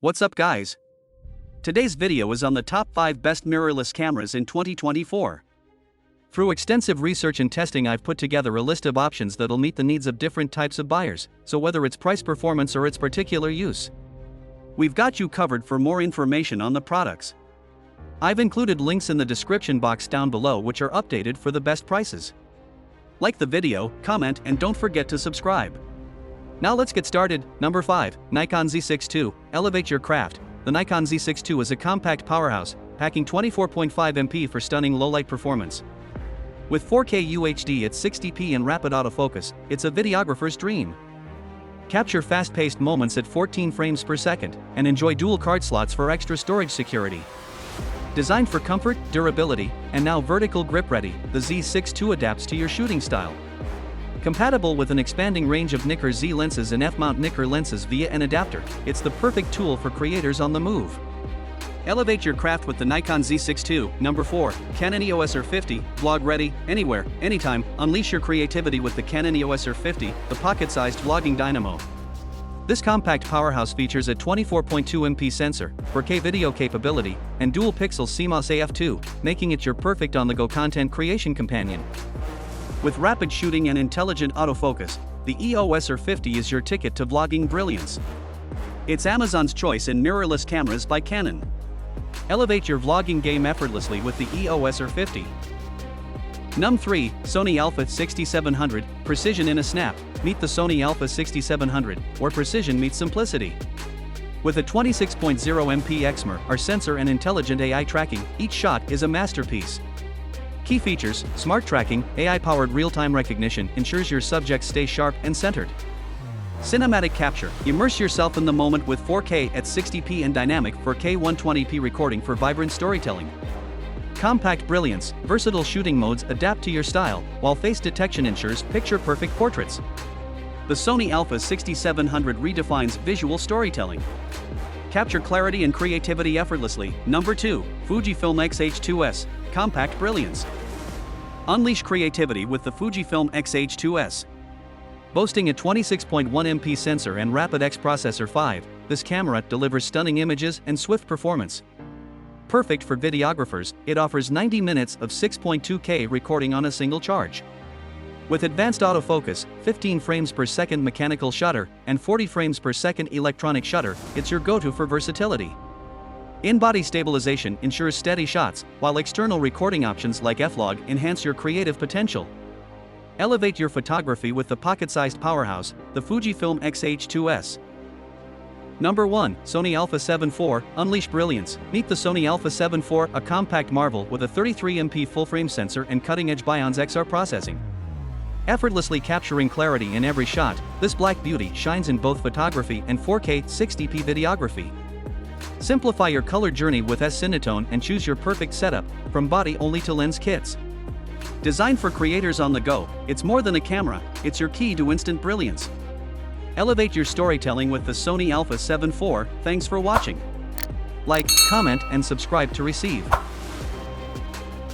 What's up guys? Today's video is on the top 5 best mirrorless cameras in 2024. Through extensive research and testing, I've put together a list of options that'll meet the needs of different types of buyers, so whether it's price, performance, or its particular use, we've got you covered. For more information on the products, I've included links in the description box down below which are updated for the best prices. Like the video, comment, and don't forget to subscribe. Now let's get started. Number 5. Nikon Z6 II. Elevate your craft. The Nikon Z6 II is a compact powerhouse, packing 24.5 MP for stunning low-light performance. With 4K UHD at 60p and rapid autofocus, it's a videographer's dream. Capture fast-paced moments at 14 frames per second, and enjoy dual card slots for extra storage security. Designed for comfort, durability, and now vertical grip ready, the Z6 II adapts to your shooting style. Compatible with an expanding range of Nikon Z lenses and F-mount Nikon lenses via an adapter, it's the perfect tool for creators on the move. Elevate your craft with the Nikon Z6 II. Number 4. Canon EOS R50. Vlog ready, anywhere, anytime. Unleash your creativity with the Canon EOS R50, the pocket-sized vlogging dynamo. This compact powerhouse features a 24.2 MP sensor, 4K video capability, and dual-pixel CMOS AF2, making it your perfect on-the-go content creation companion. With rapid shooting and intelligent autofocus, the EOS R50 is your ticket to vlogging brilliance. It's Amazon's choice in mirrorless cameras by Canon. Elevate your vlogging game effortlessly with the EOS R50. Number 3. Sony Alpha 6700. Precision in a snap. Meet the Sony Alpha 6700, where precision meets simplicity. With a 26.0 MP XMR, sensor, and intelligent AI tracking, each shot is a masterpiece. Key features: smart tracking, AI-powered real-time recognition ensures your subjects stay sharp and centered. Cinematic capture. Immerse yourself in the moment with 4K at 60p and dynamic 4K 120p recording for vibrant storytelling. Compact brilliance. Versatile shooting modes adapt to your style, while face detection ensures picture-perfect portraits. The Sony Alpha 6700 redefines visual storytelling. Capture clarity and creativity effortlessly. Number 2. Fujifilm X-H2S. Compact brilliance. Unleash creativity with the Fujifilm X-H2S. Boasting a 26.1 MP sensor and rapid X processor 5, this camera delivers stunning images and swift performance. Perfect for videographers, it offers 90 minutes of 6.2K recording on a single charge. With advanced autofocus, 15 frames per second mechanical shutter, and 40 frames per second electronic shutter, it's your go-to for versatility. In-body stabilization ensures steady shots, while external recording options like F-Log enhance your creative potential. Elevate your photography with the pocket-sized powerhouse, the Fujifilm X-H2S. Number 1. Sony Alpha 7 IV. Unleash brilliance. Meet the Sony Alpha 7 IV, a compact marvel with a 33 MP full-frame sensor and cutting-edge Bions XR processing. Effortlessly capturing clarity in every shot, this black beauty shines in both photography and 4K 60p videography. Simplify your color journey with S-Cinetone and choose your perfect setup, from body-only to lens kits. Designed for creators on the go, it's more than a camera, it's your key to instant brilliance. Elevate your storytelling with the Sony Alpha 7 IV. Thanks for watching. Like, comment, and subscribe to receive